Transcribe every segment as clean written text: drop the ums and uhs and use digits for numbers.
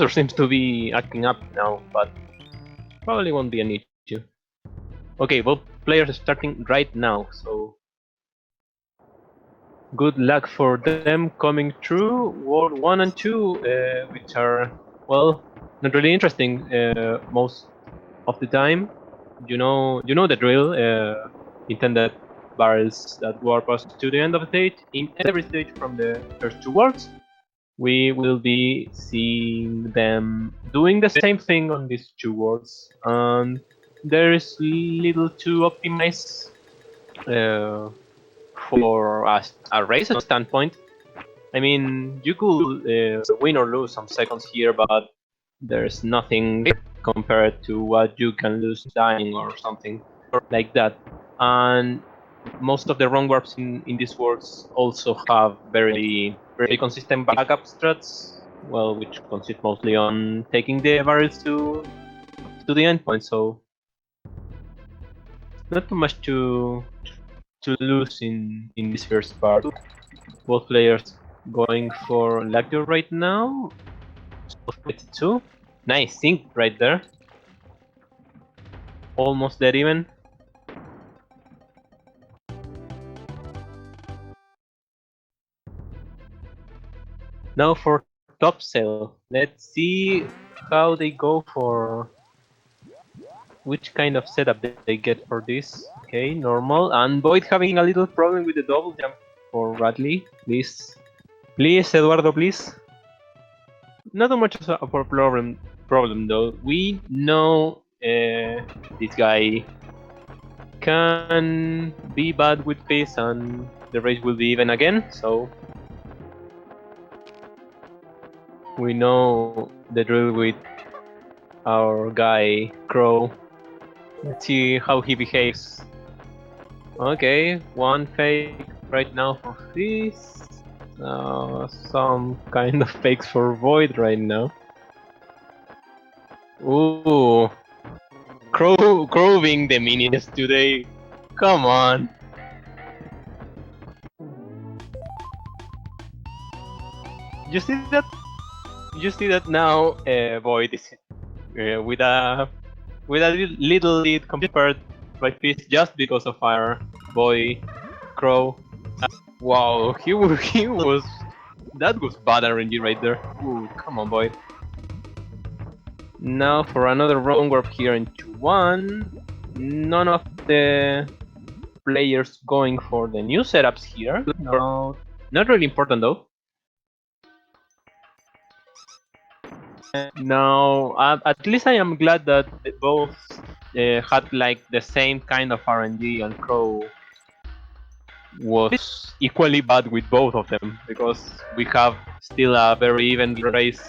seems to be acting up now, but probably won't be an issue. Okay, both players are starting right now, so good luck for them coming through World 1 and 2, which are, well, not really interesting most of the time. You know the drill. Intended barrels that warp us to the end of the stage. In every stage from the first two worlds, we will be seeing them doing the same thing on these two worlds, and there is little to optimize uh, for a race standpoint. I mean, you could win or lose some seconds here, but there's nothing compared to what you can lose dying or something like that. And most of the wrong warps in these worlds also have very consistent backup strats, well, which consist mostly on taking the barrels to the endpoint. So not too much to lose in this first part. Both players going for Lactio right now. 22. Nice sync right there. Almost dead even. Now for top sale. Let's see how they go for which kind of setup they get for this. Okay, normal. And Void having a little problem with the double jump for Radley. Please. Please, Eduardo, please. Not too much of a problem though. We know this guy can be bad with pace and the race will be even again, so we know the drill with our guy Crow. Let's see how he behaves. Okay, one fake right now for Fizz. Some kind of fakes for Void right now. Ooh, Crow being the minions today. Come on. You see that? You see that now? Void is with a little lead compared by Fizz just because of our boy Crow. Wow, he was that was bad RNG right there. Ooh, come on, boy. Now for another wrong warp here in 2-1. None of the players going for the new setups here. No, not really important though. Now, at least I am glad that both had like the same kind of RNG, and Crow was equally bad with both of them, because we have still a very even race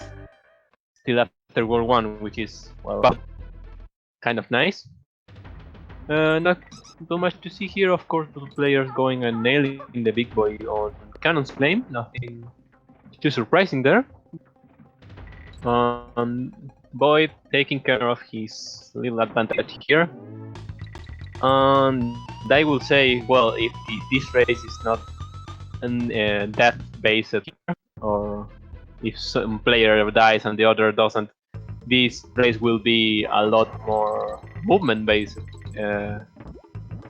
still after World 1, which is, well, kind of nice. Not too much to see here, of course, the players going and nailing the big boy on Cannon's Flame, nothing too surprising there. Boyd taking care of his little advantage here. And I will say, well, if this race is not death-based, or if some player dies and the other doesn't, this race will be a lot more movement-based,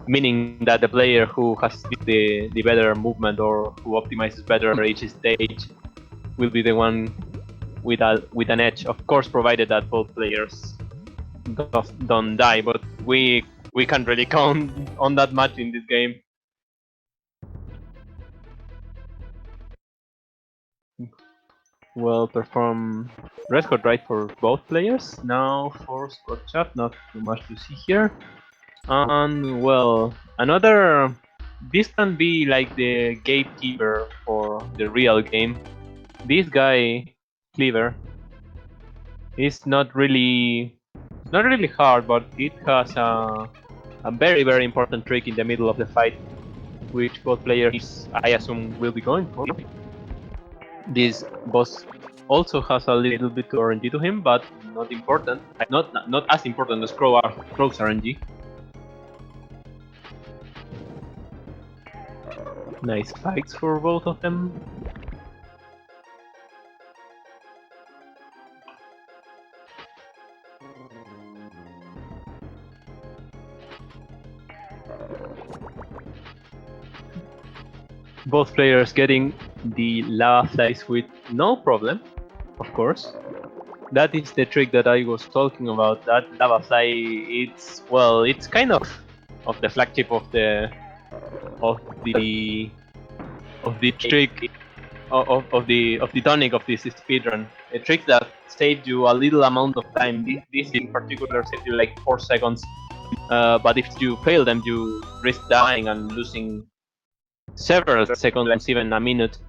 meaning that the player who has the better movement or who optimizes better each stage will be the one with an edge. Of course, provided that both players don't die, but we can't really count on that much in this game. Well performed record right for both players. Now for Scott Chat, not too much to see here. And well, another. This can be like the gatekeeper for the real game. This guy, Cleaver, is not really hard, but it has a very important trick in the middle of the fight, which both players, I assume, will be going for. This boss also has a little bit of RNG to him, but not important. Not as important as Crow's RNG. Nice fights for both of them. Both players getting the lava flies with no problem, of course. That is the trick that I was talking about. That lava fly, it's kind of the flagship of the of the trick of the tonic of this speedrun. A trick that saves you a little amount of time. This in particular saves you like 4 seconds. But if you fail them, you risk dying and losing several seconds, even a minute.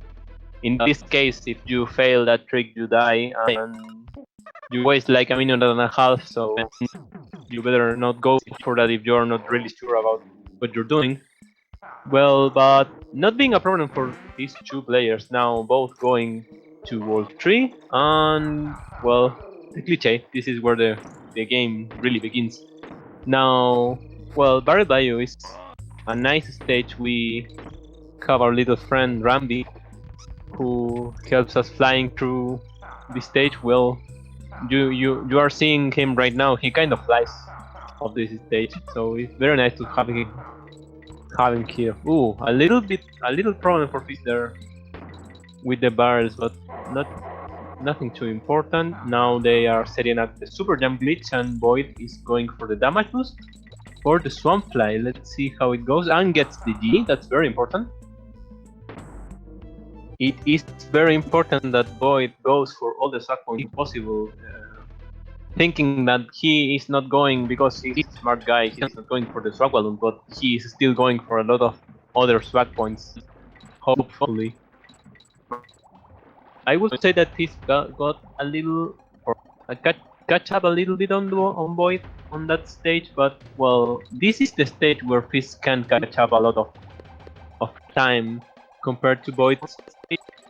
In this case, if you fail that trick, you die and you waste like a minute and a half. So you better not go for that if you're not really sure about what you're doing. Well, but not being a problem for these two players now, both going to World 3, and well, the cliche, this is where the game really begins. Now, well, Barrel Bayou is a nice stage. We have our little friend Rambi, who helps us flying through the stage. Well, you are seeing him right now. He kind of flies of this stage, so it's very nice to have him here. Ooh, a little problem for Fizz there with the barrels, but nothing too important. Now they are setting up the super jump glitch, and V0oid is going for the damage boost for the swamp fly. Let's see how it goes, and gets the G. That's very important. It is very important that V0oid goes for all the swag points possible, thinking that he is not going because he's a smart guy. He's not going for the swag balloon, but he is still going for a lot of other swag points. Hopefully, I would say that he's got a little or catch up a little bit on V0oid on that stage, but well, this is the stage where Fizz can catch up a lot of time compared to V0oid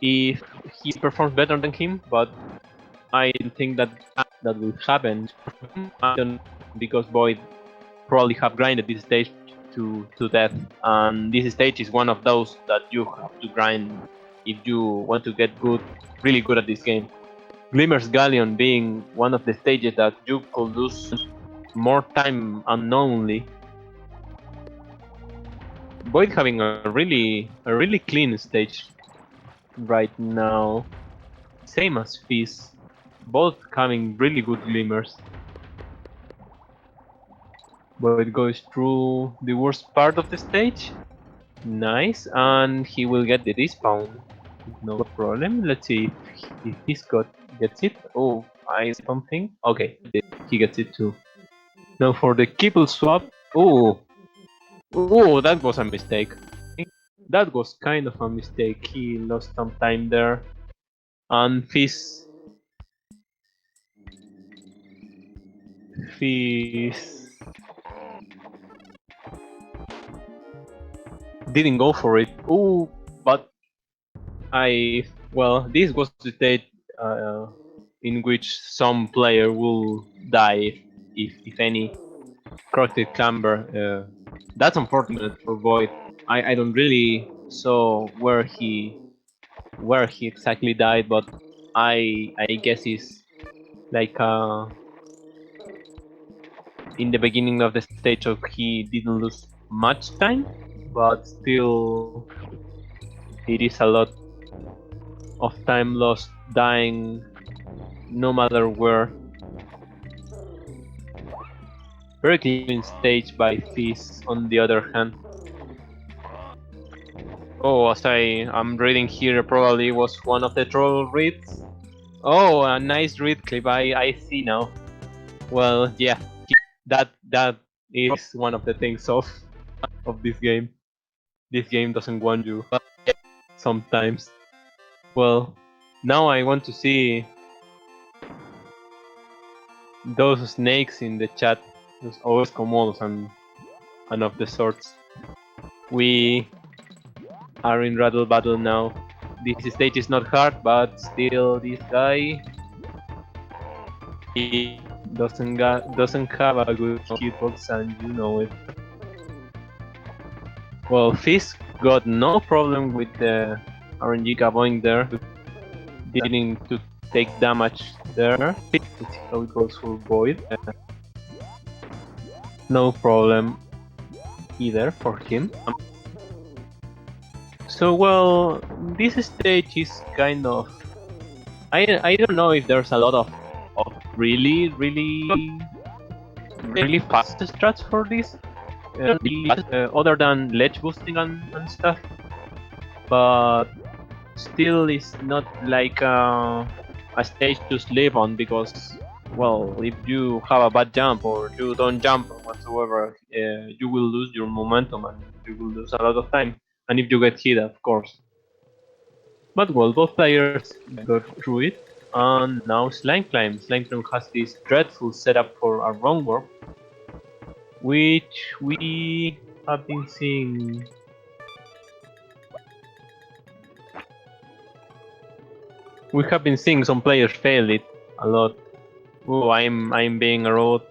if he performs better than him, but I don't think that will happen. I don't, because V0oid probably have grinded this stage to death, and this stage is one of those that you have to grind if you want to get really good at this game. Glimmer's Galleon being one of the stages that you could lose more time unknowingly. V0oid having a really clean stage right now, same as Fizz, both having really good glimmers. V0oid goes through the worst part of the stage. Nice, and he will get the despawn. No problem. Let's see if he's gets it. Oh, I don't think. Okay, he gets it too. Now for the kibble swap. Oh, that was a mistake. That was kind of a mistake. He lost some time there, and Fizz didn't go for it. Oh, but this was the stage in which some player will die if any corrected clamber. That's unfortunate for V0oid. I don't really saw where he exactly died, but I guess he's like in the beginning of the stage, so he didn't lose much time, but still it is a lot of time lost dying no matter where. Very clean stage by Fizz on the other hand. Oh, as I'm reading here, probably was one of the troll reads. Oh, a nice read clip, I see now. Well, yeah, that is one of the things of this game. This game doesn't want you sometimes. Well, now I want to see those snakes in the chat, those OS comodos and of the sorts. We are in Rattle Battle now. This stage is not hard, but still this guy he doesn't have a good hitbox, and you know it. Well, Fizz got no problem with the RNG going there, beginning to take damage there. Let's see how it goes for Void. No problem either for him. So well, this stage is kind of... I don't know if there's a lot of really fast strats for this, other than ledge boosting and stuff. But still, it's not like a stage to sleep on, because, well, if you have a bad jump or you don't jump whatsoever, you will lose your momentum and you will lose a lot of time. And if you get hit, of course. But well, both players got through it, and now Slime Climb. Slime Climb has this dreadful setup for a wrong warp, which we have been seeing. We have been seeing some players fail it a lot. Oh, I'm being a robot.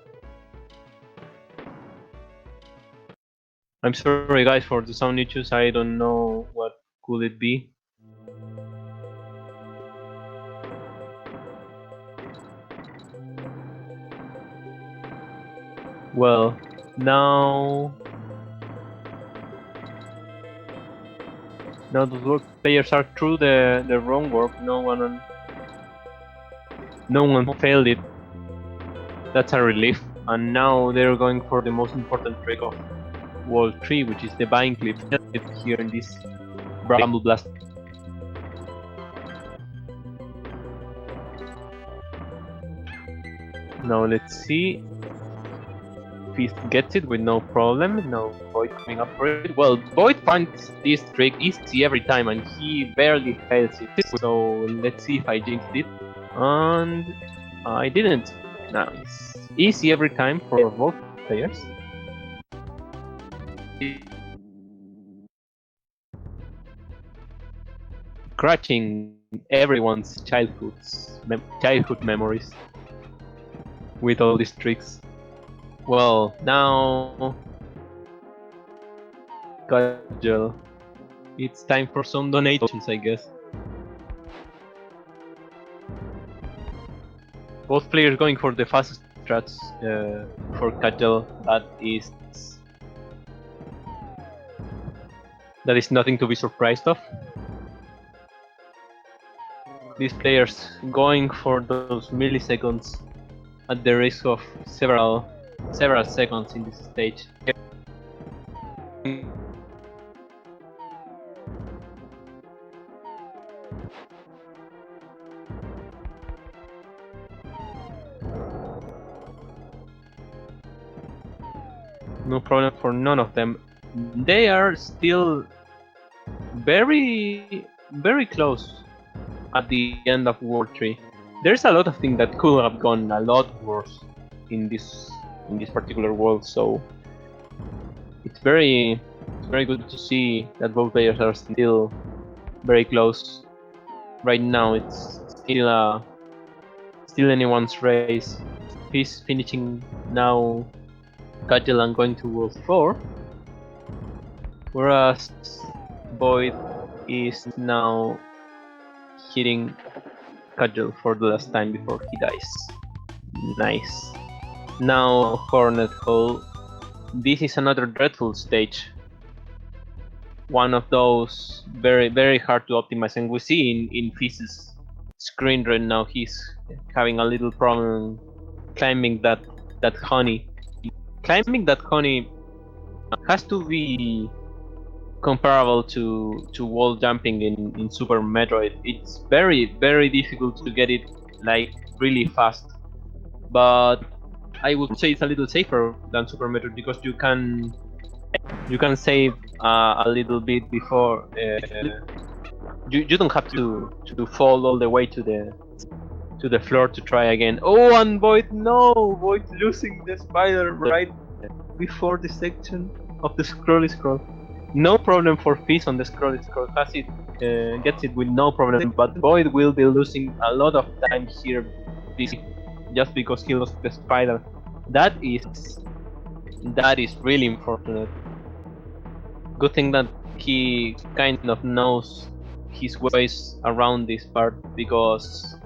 I'm sorry guys for the sound issues. I don't know what could it be. Well, now the players are through the wrong warp. No one failed it. That's a relief. And now they're going for the most important trick of Wall 3, which is the Vine Clip here in this Bramble Blast. Now let's see. Fist gets it with no problem. No Void coming up for it. Well, Void finds this trick easy every time and he barely fails it. So let's see if I jinxed it. And I didn't. Nice. Easy every time for both players. Scratching everyone's childhood memories with all these tricks. Well, now Cudgel. It's time for some donations, I guess. Both players going for the fastest strats for Cudgel. That is nothing to be surprised of. These players going for those milliseconds at the risk of several seconds in this stage. No problem for none of them. They are still very close at the end of World 3. There's a lot of things that could have gone a lot worse in this particular world, so it's very good to see that both players are still very close. Right now it's still anyone's race. He's finishing now Cudgel and going to World 4, whereas Void is now hitting Cudgel for the last time before he dies. Nice. Now Hornet Hole. This is another dreadful stage. One of those very hard to optimize, and we see in Fiz's screen right now he's having a little problem climbing that honey. Climbing that honey has to be comparable to wall jumping in Super Metroid. It's very difficult to get it like really fast, but I would say it's a little safer than Super Metroid because you can save a little bit before you don't have to fall all the way to the floor to try again. Oh, and Void losing the spider right before the section of the scroll. No problem for Fizz on the scroll. Has it gets it with no problem, but Void will be losing a lot of time here just because he lost the spider. That is really unfortunate. Good thing that he kind of knows his ways around this part, because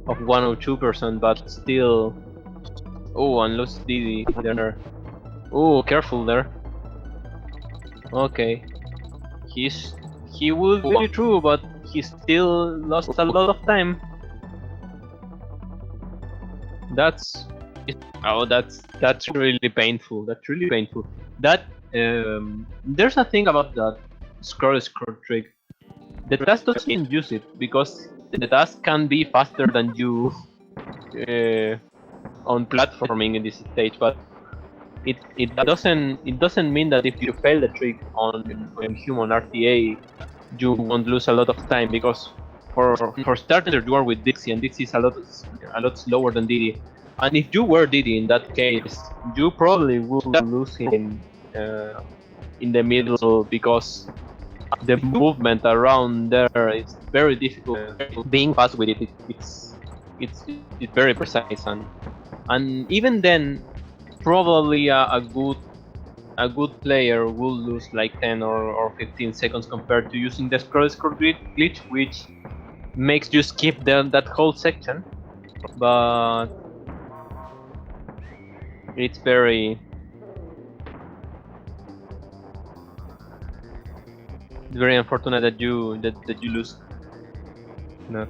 of 102%, but still. Oh, and lost Didi there. Oh, careful there. Okay, he will be true, but he still lost a lot of time. That's that's really painful. That's really painful. That there's a thing about that scroll trick. The task doesn't use it because the task can be faster than you on platforming in this stage, but it doesn't mean that if you fail the trick on human RTA you won't lose a lot of time, because for starters you are with Dixie, and Dixie is a lot slower than Didi. And if you were Didi in that case, you probably would lose him in the middle, because the movement around there is very difficult. Being fast with it's very precise, and even then probably a good player will lose like 10 or 15 seconds compared to using the scroll glitch, which makes you skip that whole section. But it's very unfortunate that you lose. No.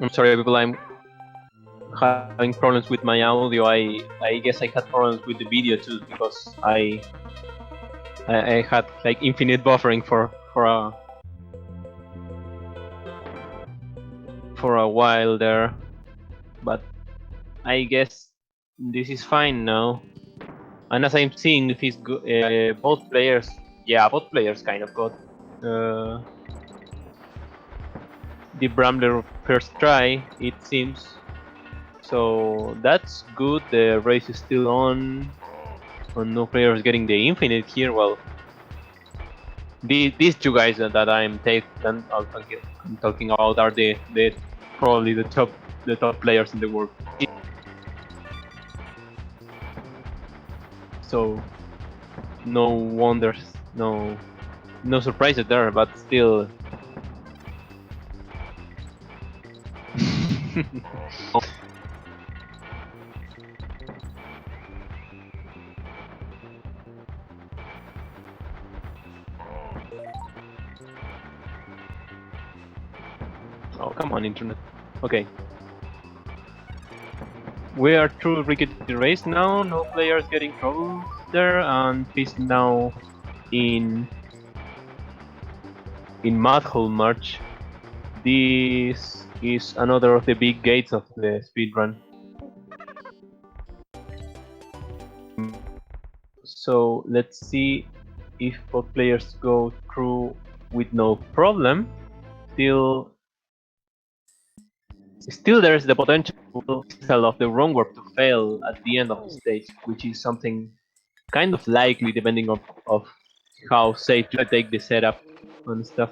I'm sorry, people. I'm having problems with my audio. I guess I had problems with the video too, because I had like infinite buffering for a while there, but I guess this is fine now. And as I'm seeing, if he's both players, yeah, both players kind of got uh, the Brambler first try, it seems. So that's good. The race is still on, and no player is getting the infinite here. Well, these two guys that I'm talking about are the probably the top players in the world. So no wonders, no surprises there, but still. Oh, come on, internet. Okay. We are through rickety race now, no players getting trouble there, and he's now in Mudhole March. This is another of the big gates of the speedrun. So let's see if both players go through with no problem. Still there's the potential of the wrong warp to fail at the end of the stage, which is something kind of likely depending of how safe you take the setup and stuff.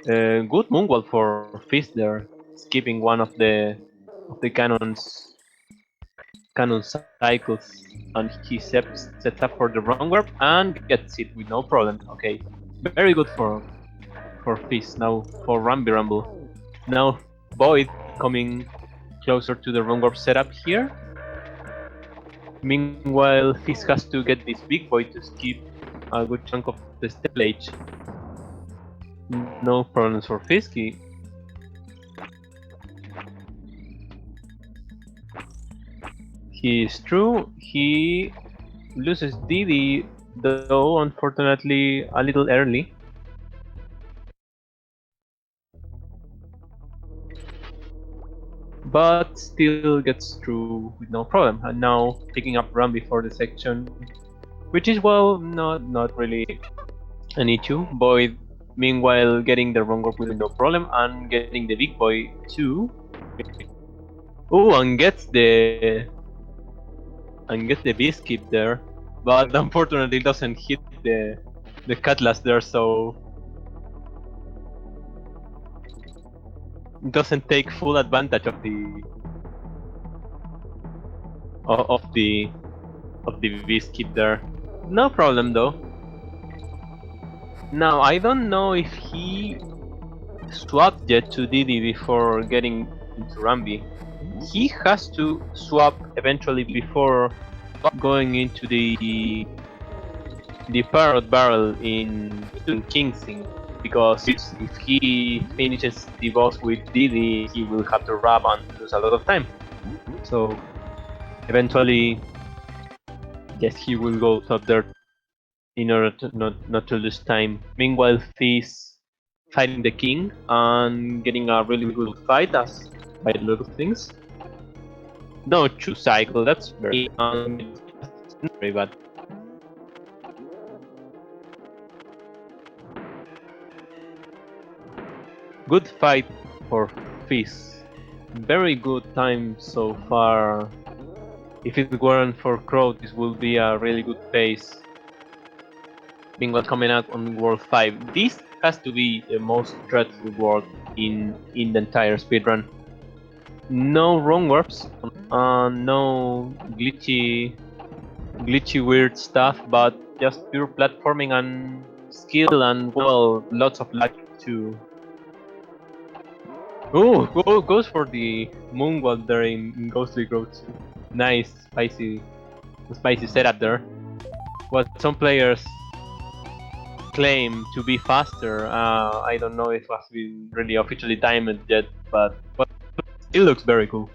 Good moonwall for Fist there, skipping one of the cannon cycles, and he sets up for the wrong warp and gets it with no problem. Okay, very good for Fist. Now for Rumble. Now Void coming closer to the wrong warp setup here. Meanwhile, Fizz has to get this big boy to skip a good chunk of the stage. No problems for Fisky. He is true. He loses Didi, though unfortunately a little early. But still gets through with no problem. And now picking up run before the section, which is well not really an issue. Void meanwhile getting the wrong work with no problem and getting the big boy too. Oh, and gets the beast there, but unfortunately doesn't hit the cutlass there, so it doesn't take full advantage of of the of the beast there. No problem though. Now I don't know if he swapped yet to Didi before getting into Rambi. He has to swap eventually before going into the parrot barrel in Kingsing, because if he finishes the boss with Didi, he will have to wrap and lose a lot of time. So eventually, yes, he will go up there in order to not to lose time. Meanwhile, Fizz fighting the king and getting a really good fight as by a lot of things. No true cycle, that's very bad. Good fight for Fizz. Very good time so far. If it weren't for Crow, this would be a really good pace. Meanwhile, coming out on World 5, this has to be the most dreadful world in the entire speedrun. No wrong warps, no glitchy weird stuff, but just pure platforming and skill and well, lots of luck too. Oh, goes for the moonwalk there in Ghostly Grove too. Nice, spicy setup there. What some players claim to be faster, I don't know if it has been really officially timed yet, but it looks very cool.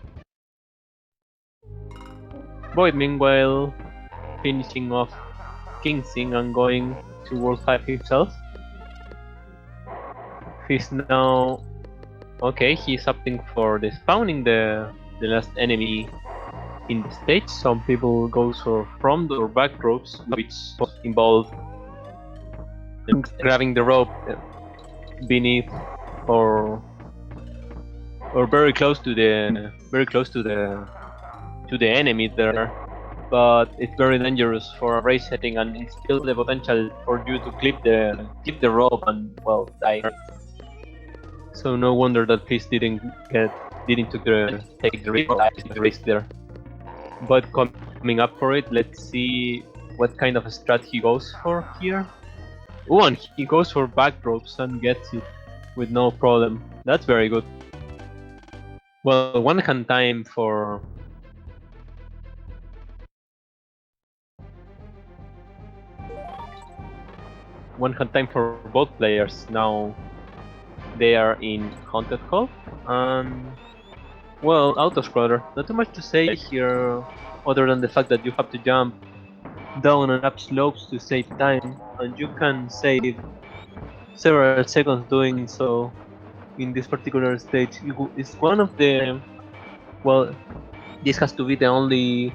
Void meanwhile finishing off Kingsing and going to World 5 himself. He's now okay, he's opting for the spawning the last enemy in the stage. Some people go for front or back ropes, which involve grabbing the rope beneath or very close to the enemy there. But it's very dangerous for a race setting, and it's still the potential for you to clip the rope and well die. So no wonder that Fizz didn't take the risk there. But coming up for it, let's see what kind of a strat he goes for here. Oh, and he goes for back ropes and gets it with no problem. That's very good. Well, one hand time for both players. Now they are in Haunted Hall and well, auto-scroller. Not too much to say here, other than the fact that you have to jump down and up slopes to save time, and you can save several seconds doing so in this particular stage. It's one of the well, this has to be the only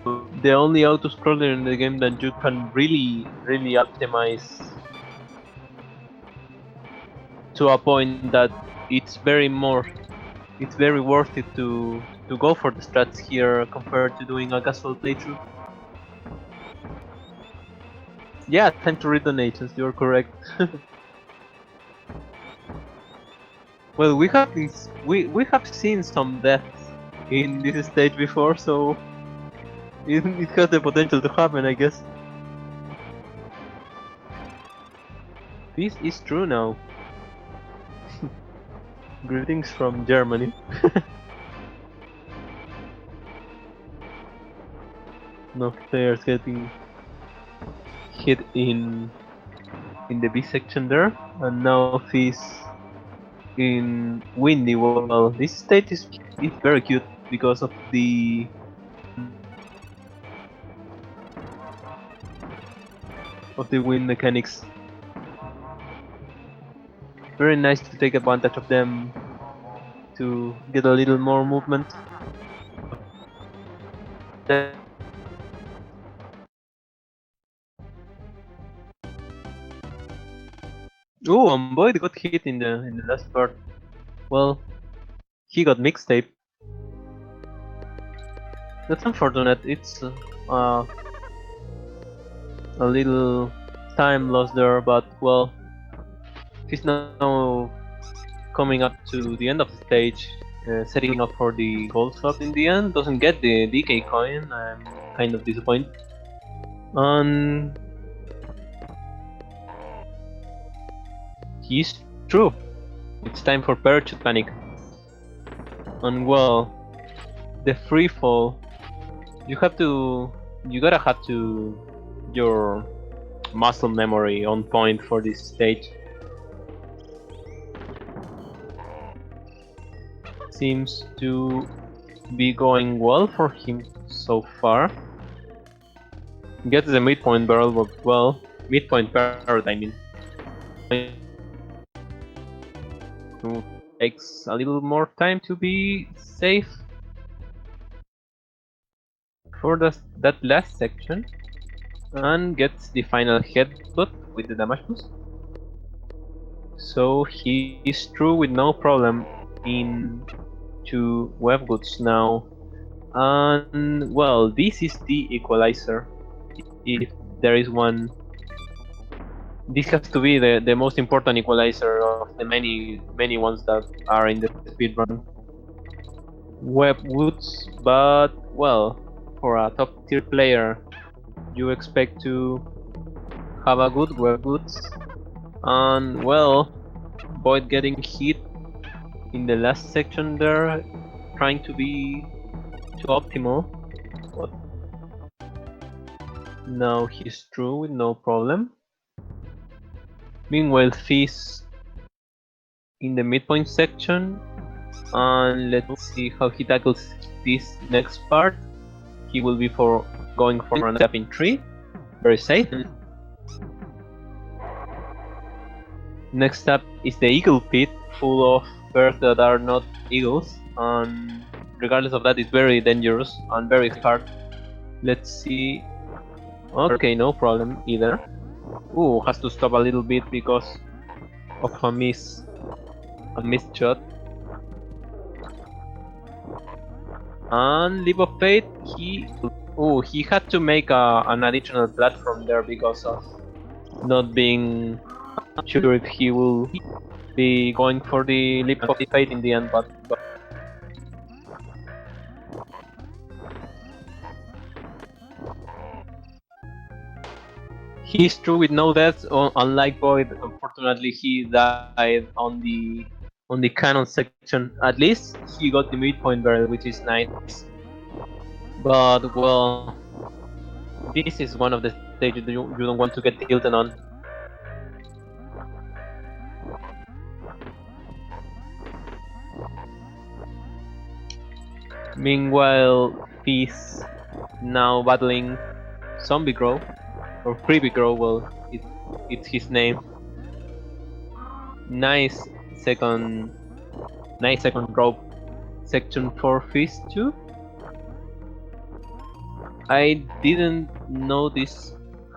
auto scroller in the game that you can really optimize to a point that it's it's very worth it to go for the strats here compared to doing a casual playthrough. Yeah, time to read donations, you're correct. Well, we have seen some deaths in this stage before, so it has the potential to happen, I guess. This is true now. Greetings from Germany. No players getting hit in the B section there, and now Fizz in Windy. Well, this stage is very cute because of the of the wind mechanics. Very nice to take advantage of them to get a little more movement. Ooh, and Boyd got hit in the last part. Well, he got mixtape. That's unfortunate. It's a little time lost there, but well, he's now coming up to the end of the stage, setting up for the gold swap in the end. Doesn't get the DK coin. I'm kind of disappointed. And he's true. It's time for parachute panic. And well, the free fall. You gotta have to your muscle memory on point for this stage. Seems to be going well for him so far. Gets the midpoint barrel, but well, midpoint parrot, I mean. Takes a little more time to be safe for that last section, and gets the final headbutt with the damage boost. So he's through with no problem into web goods now. And well, this is the equalizer. If there is one, this has to be the most important equalizer of the many ones that are in the speedrun. Web woods, but well, for a top tier player, you expect to have a good web woods, and well, Void getting hit in the last section there, trying to be too optimal, but now he's through with no problem. Meanwhile, Fizz in the midpoint section, and let's see how he tackles this next part. He will be going for an step in 3, very safe. Next up is the Eagle Pit, full of birds that are not eagles, and regardless of that, it's very dangerous and very hard. Let's see. Okay, no problem either. Ooh, has to stop a little bit because of a missed shot. And Leap of Faith, he had to make an additional platform there because of not being sure if he will be going for the Leap of Faith in the end, but he's through with no deaths. Unlike Void, unfortunately, he died on the cannon section. At least he got the midpoint barrel, which is nice. But well, this is one of the stages you don't want to get tilted on. Meanwhile, Fizz now battling Zombie Grow, or Creepy Grow, well, it's his name. Nice second rope section for Fizz too. I didn't notice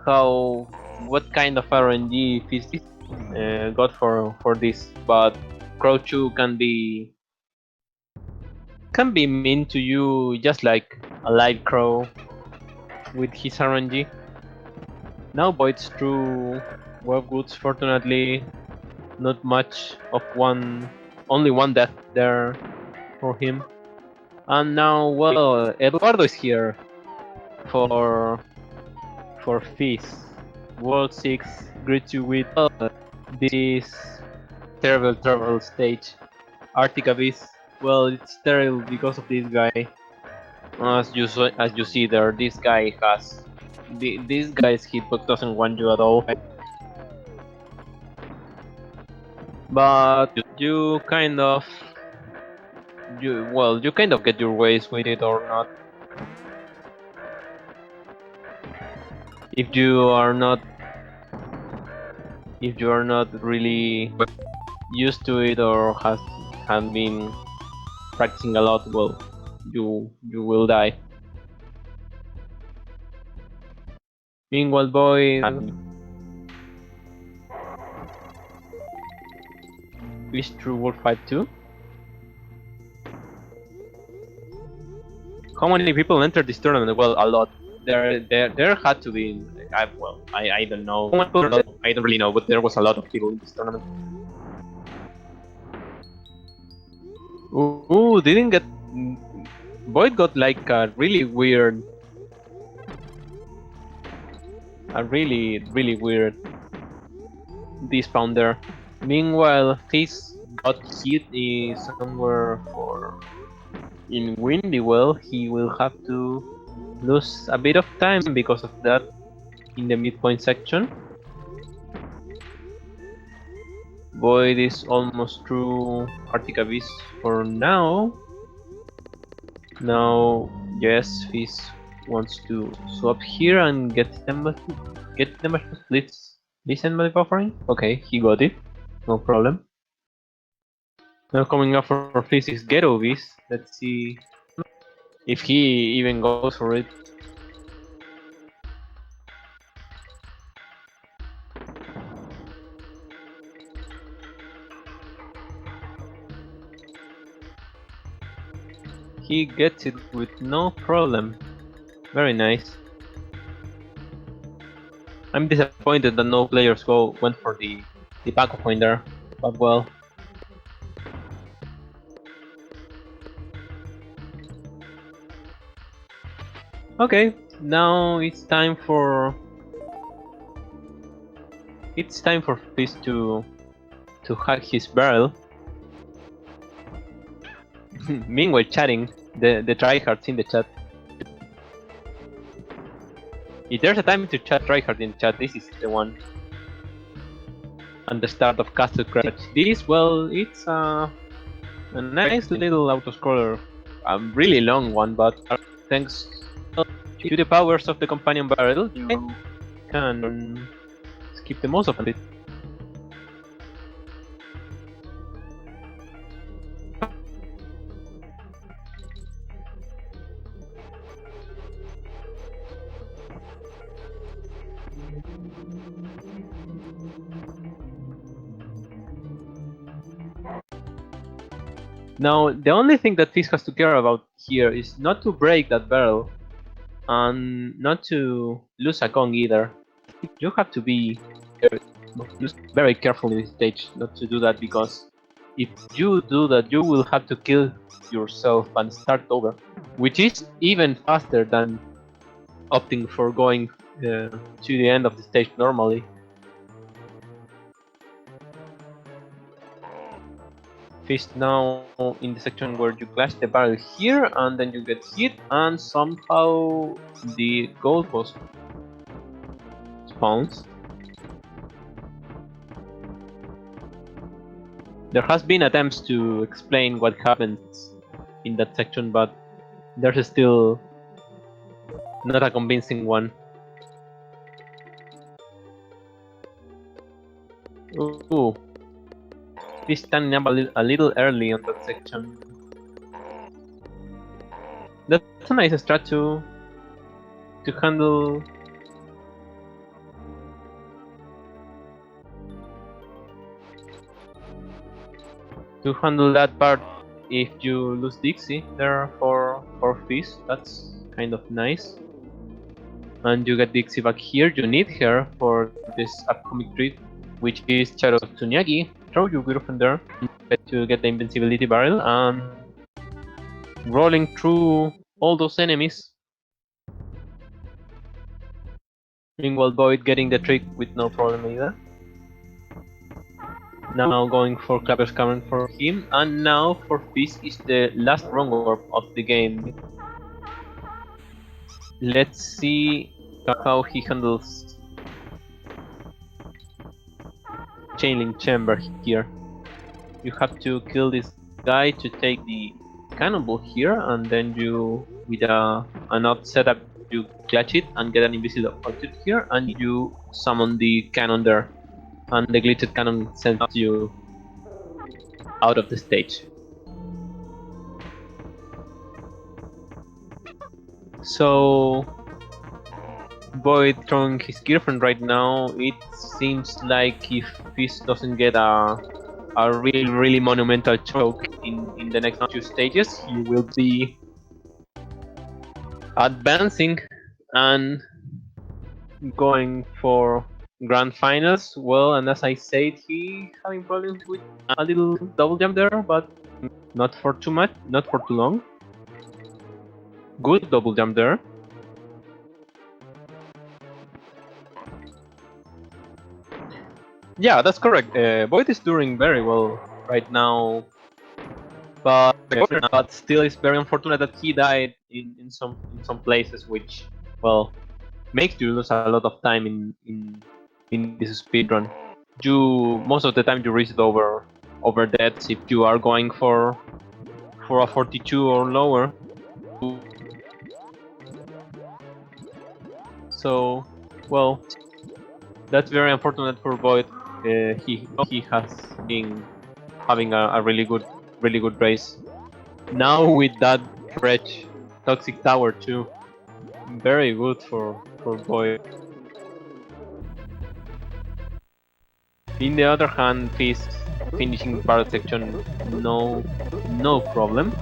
what kind of RNG Fizz got for this, but Crow 2 can be mean to you just like a live Crow with his RNG. Now Void's through web goods, fortunately not much of only one death there for him. And now, well, Eduardo is here for Fizz. World 6 greets you with this terrible stage. Arctic Abyss. Well, it's terrible because of this guy. As you see there, this guy's hitbox doesn't want you at all. But you kind of get your ways with it or not. If you are not if you are not really used to it or have been practicing a lot, well, you will die. Meanwhile, boy, fish through World Fight 2. How many people entered this tournament? Well, a lot. There had to be. I don't know. I don't really know, but there was a lot of people in this tournament. Ooh, didn't get. Void got like a really weird, really weird despawn there. Meanwhile, Fizz got hit somewhere for in Windy Well. He will have to lose a bit of time because of that in the midpoint section. Void is almost through Arctic Abyss for now. Now, yes, Fizz wants to swap here and get them to splits. Listen, by buffering? Okay, he got it. No problem. Now coming up for Fizz is Ghetto Beast. Let's see if he even goes for it. He gets it with no problem. Very nice. I'm disappointed that no players went for the backup point there, but well. Okay, now it's time for Fizz to hack his barrel. Meanwhile, chatting the tryhards in the chat. If there's a time to chat tryhard in chat, this is the one. And the start of Castle Crash. This, well, it's a nice little autoscroller. A really long one, but thanks to the powers of the companion barrel, you can skip the most of it. Now, the only thing that Fizz has to care about here is not to break that barrel and not to lose a Kong either. You have to be very careful in this stage not to do that, because if you do that, you will have to kill yourself and start over, which is even faster than opting for going to the end of the stage normally. Fizz now in the section where you clash the barrel here and then you get hit and somehow the goalpost spawns. There has been attempts to explain what happens in that section, but there's still not a convincing one. Ooh. He's standing up a little early on that section. That's a nice strat to handle. To handle that part if you lose Dixie there for Fizz. That's kind of nice. And you get Dixie back here. You need her for this upcoming treat, which is Charo Tsunyagi. Throw your girlfriend there to get the invincibility barrel and rolling through all those enemies. Meanwhile, Void getting the trick with no problem either. Now going for Clapper's Current for him, and now for Fizz is the last wrong orb of the game. Let's see how he handles Chainlink Chamber here. You have to kill this guy to take the cannonball here, and then you, with an odd setup, you clutch it and get an invisible object here, and you summon the cannon there. and the glitched cannon sends you out of the stage. So Void throwing his girlfriend right now, it seems like if Fizz doesn't get a really monumental choke in the next few stages, he will be advancing and going for grand finals. Well, and as I said, he having problems with a little double jump there, but not for too much, not for too long. Good double jump there. Yeah, that's correct. Void is doing very well right now, but still it's very unfortunate that he died in some places, which well makes you lose a lot of time in this speedrun. You most of the time you reach it over deaths if you are going for a 42 or lower. So well, that's very unfortunate for Void. He has been having a really good race. Now with that fresh toxic tower too, very good for Void. In the other hand, Fizz finishing barrel section, no problem.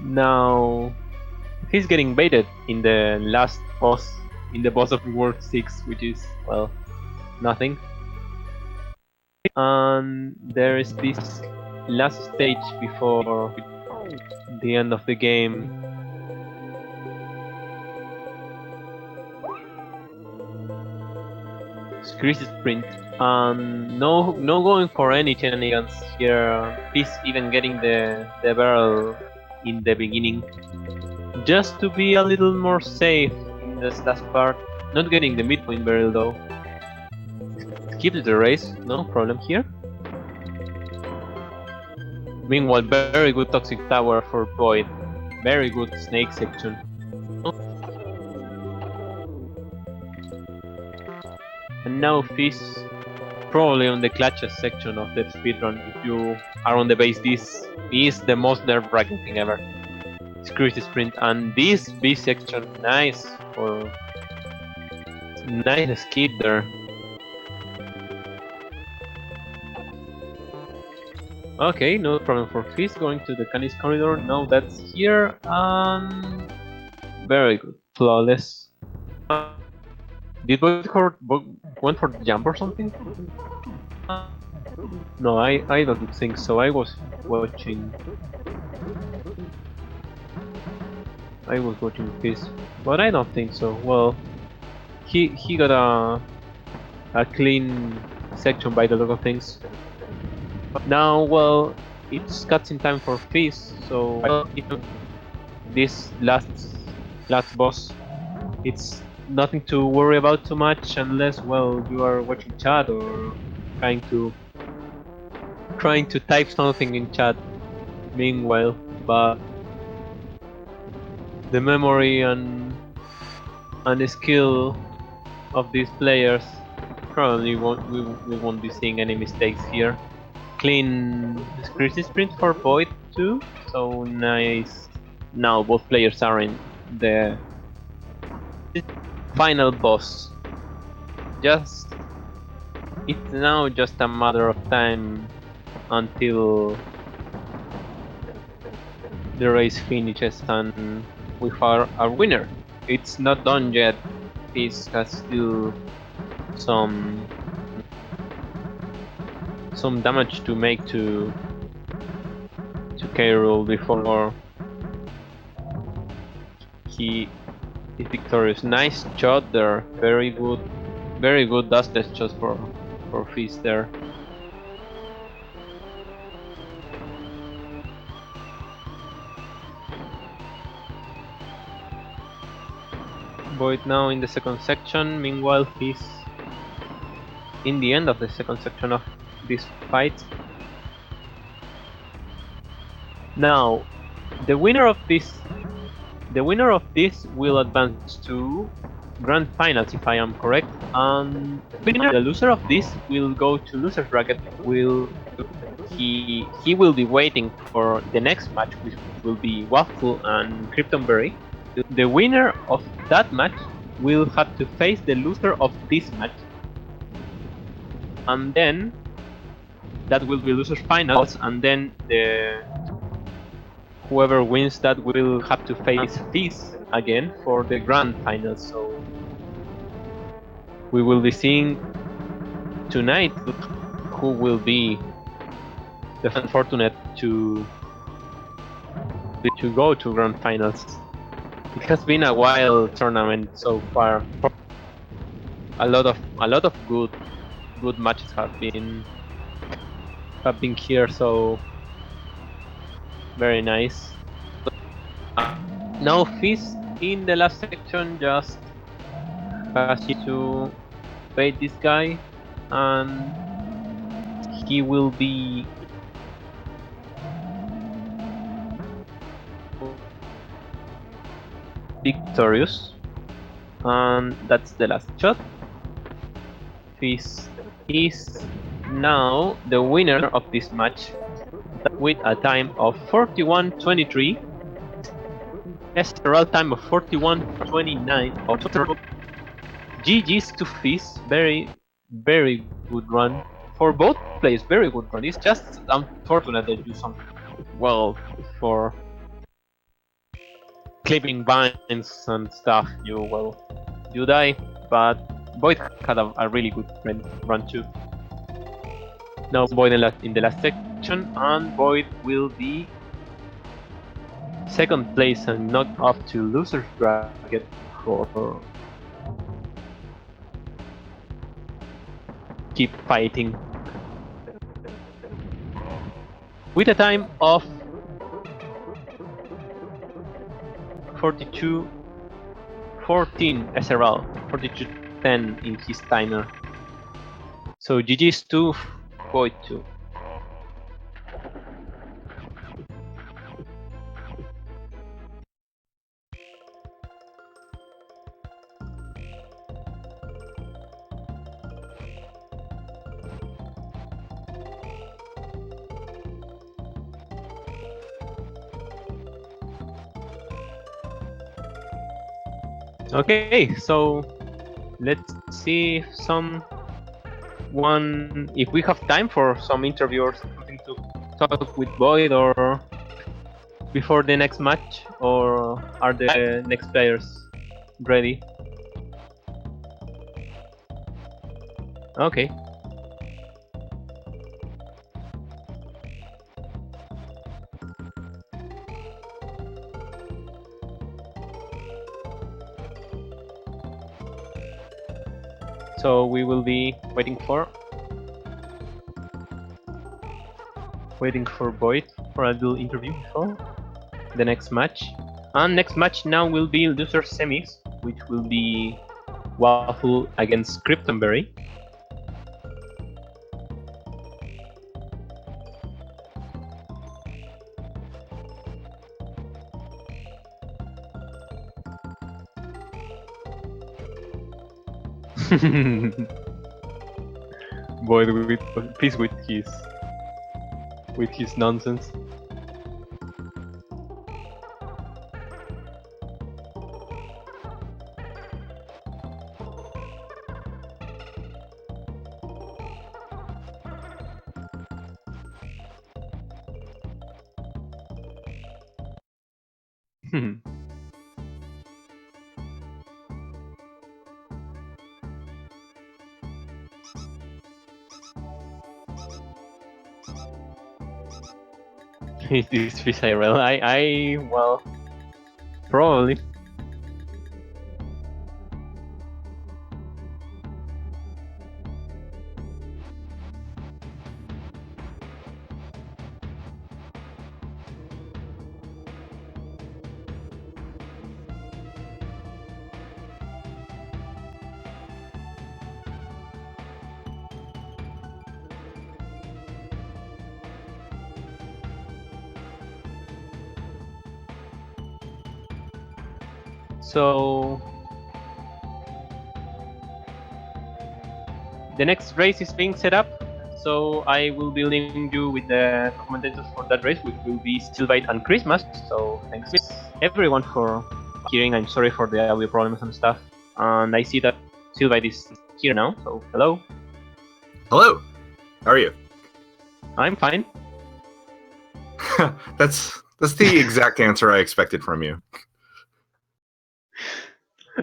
Now he's getting baited in the last boss, in the boss of World 6, which is well nothing. And there is this last stage before the end of the game. Greasy sprint. No going for any shenanigans here. Fizz even getting the barrel in the beginning, just to be a little more safe in this last part. Not getting the midpoint barrel though. Keeps the race, no problem here. Meanwhile, very good toxic tower for Void. Very good snake section. And now Fizz probably on the clutches section of the speedrun. If you are on the base, this is the most nerve-wracking thing ever. Cruise sprint, and this B section, nice for nice skid there. Okay, no problem for Fizz going to the Canis corridor. No, that's here. Very good, flawless. Did Void went for the jump or something? No, I don't think so. I was watching Fizz, but I don't think so. Well, he got a clean section by the look of things. Now, well, it's cutscene time for Fizz, so this last boss, it's nothing to worry about too much unless, well, you are watching chat or trying to type something in chat meanwhile, but the memory and the skill of these players probably we won't be seeing any mistakes here. Clean Crazy sprint for Void too, so nice. Now both players are in the final boss. It's now just a matter of time until the race finishes and we have our winner. It's not done yet. Fizz has still some damage to make to K-Rool before he is victorious. Nice shot there. Very good dusted shot for Fizz there. Void now in the second section. Meanwhile, he's in the end of the second section of this fight. Now, the winner of this The winner of this will advance to grand finals, if I am correct, and the loser of this will go to loser's bracket. He will be waiting for the next match, which will be Waffle and Kryptonberry. The winner of that match will have to face the loser of this match, and then that will be losers finals, and then whoever wins that will have to face Fizz again for the grand finals. So we will be seeing tonight who will be the unfortunate to go to grand finals. It has been a wild tournament so far. A lot of good matches have been here, so very nice. Now Fizz in the last section just has to bait this guy, and he will be victorious. And that's the last shot. Fizz is now the winner of this match with a time of 41:23. SRL time of 41:29. GG's to Fizz, very good run for both players. Very good run. It's just unfortunate that you some well for clipping vines and stuff. You die, but Void had a really good run too. Now Void in the last section, and Void will be second place and not up to loser's bracket for keep fighting. With a time of 42:14 SRL, 42:10 in his timer. So GG's to Void 2. Okay, so let's see if we have time for some interview or something to talk with Void, or before the next match, or are the next players ready? Okay. So we will be waiting for Void for a little interview before the next match. And next match now will be loser semis, which will be Waffle against Kryptonberry. Void with Fizz with his nonsense. Is this Fizz IRL? Well, probably. So the next race is being set up. So I will be leaving you with the commentators for that race, which will be V0oid and Christmas. So thanks everyone for hearing. I'm sorry for the audio problems and stuff. And I see that V0oid is here now. So hello. Hello. How are you? I'm fine. That's the exact answer I expected from you.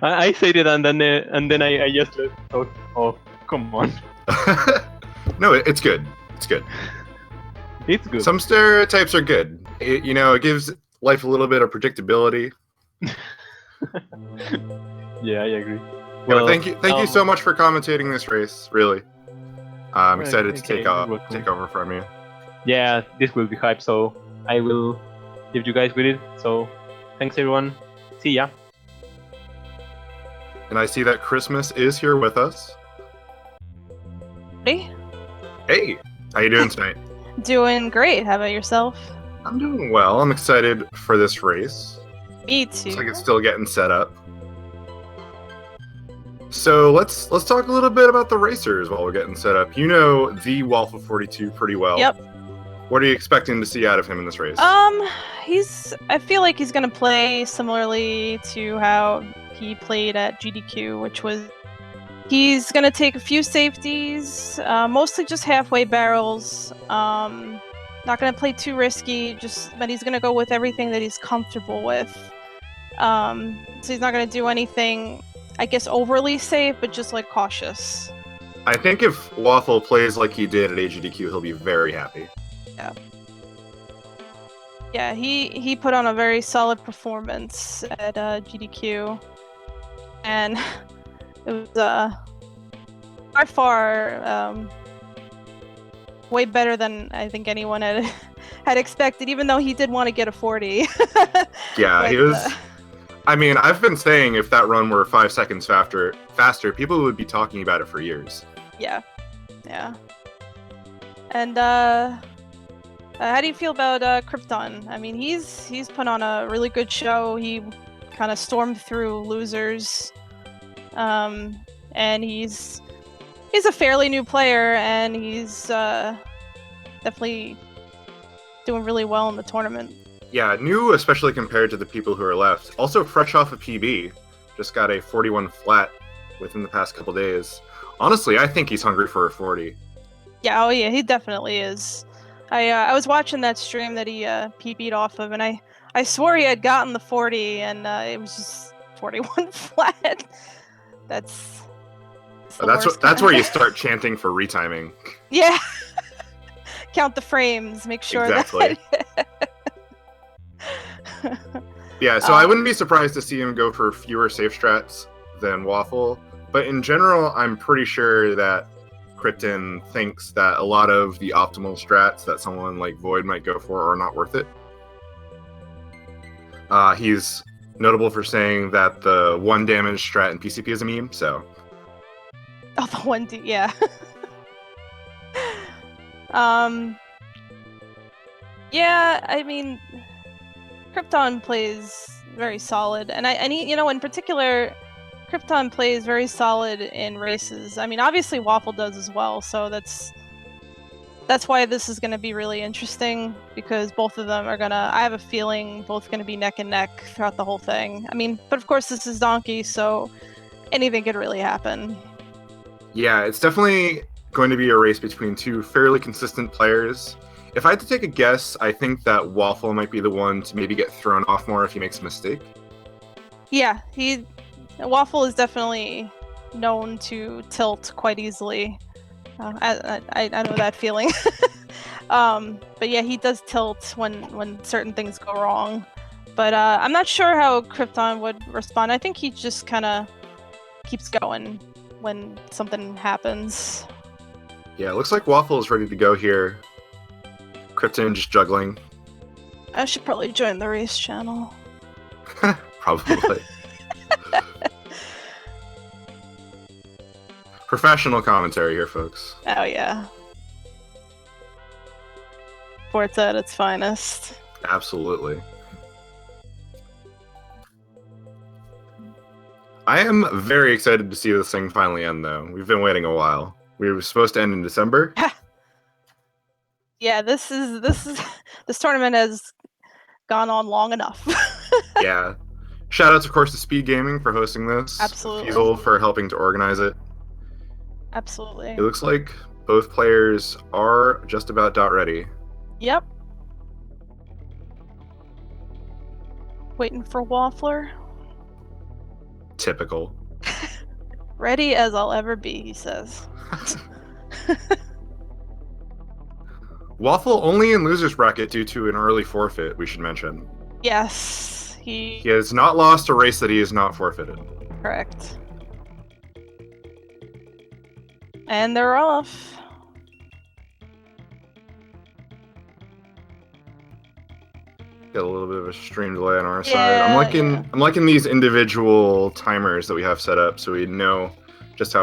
I said it and then I just thought, oh, come on. No, it's good. It's good. It's good. Some stereotypes are good. It gives life a little bit of predictability. Yeah, I agree. Well, thank you so much for commentating this race. Really, I'm excited to take over from you. Yeah, this will be hype, so I will leave you guys with it. So, thanks everyone. See ya. And I see that Christmas is here with us. Hey. Hey, how you doing tonight? Doing great. How about yourself? I'm doing well. I'm excited for this race. Me too. Looks like it's still getting set up. So let's talk a little bit about the racers while we're getting set up. You know the V0oid pretty well. Yep. What are you expecting to see out of him in this race? I feel like he's gonna play similarly to how he played at GDQ, which was he's gonna take a few safeties, mostly just halfway barrels. Not gonna play too risky, but he's gonna go with everything that he's comfortable with. So he's not gonna do anything, I guess, overly safe, but just like cautious. I think if V0oid plays like he did at AGDQ, he'll be very happy. Yeah. Yeah, he put on a very solid performance at GDQ, and it was by far way better than I think anyone had expected. Even though he did want to get a 40. Yeah, he was. I mean, I've been saying if that run were 5 seconds faster, people would be talking about it for years. Yeah, yeah. And how do you feel about Krypton? I mean, he's put on a really good show. He kind of stormed through losers, and he's a fairly new player, and he's definitely doing really well in the tournament. Yeah, new, especially compared to the people who are left. Also fresh off a PB, just got a 41 flat within the past couple days. Honestly, I think he's hungry for a 40. Yeah, oh yeah, he definitely is. I was watching that stream that he PB'd off of, and I swore he had gotten the 40, and it was just 41 flat. That's where you start chanting for retiming. Yeah. Count the frames, make sure exactly. Yeah, so I wouldn't be surprised to see him go for fewer safe strats than V0oid, but in general, I'm pretty sure that Krypton thinks that a lot of the optimal strats that someone like V0oid might go for are not worth it. He's notable for saying that the 1 damage strat in PCP is a meme, so... Oh, the 1D, yeah. Yeah, I mean, Krypton plays very solid, and he, in particular, Krypton plays very solid in races. I mean, obviously V0oid does as well, so that's why this is going to be really interesting, because both of them are I have a feeling both going to be neck and neck throughout the whole thing. I mean, but of course this is Donkey, so anything could really happen. Yeah, it's definitely going to be a race between two fairly consistent players. If I had to take a guess, I think that V0oid might be the one to maybe get thrown off more if he makes a mistake. Yeah, V0oid is definitely known to tilt quite easily. I know that feeling. But yeah, he does tilt when certain things go wrong. But I'm not sure how Krypton would respond. I think he just kind of keeps going when something happens. Yeah, it looks like V0oid is ready to go here. Krypton just juggling. I should probably join the race channel. Probably. Professional commentary here, folks. Oh yeah. Sports at its finest. Absolutely. I am very excited to see this thing finally end, though. We've been waiting a while. We were supposed to end in December. Yeah, this tournament has gone on long enough. Yeah. Shoutouts, of course, to Speed Gaming for hosting this. Absolutely. Fiesel for helping to organize it. Absolutely. It looks like both players are just about ready. Yep. Waiting for Waffler. Typical. Ready as I'll ever be, he says. Waffle only in loser's bracket due to an early forfeit, we should mention. Yes, He has not lost a race that he has not forfeited. correct. And they're off. Got a little bit of a stream delay on our side. Yeah, I'm liking these individual timers that we have set up so we know just how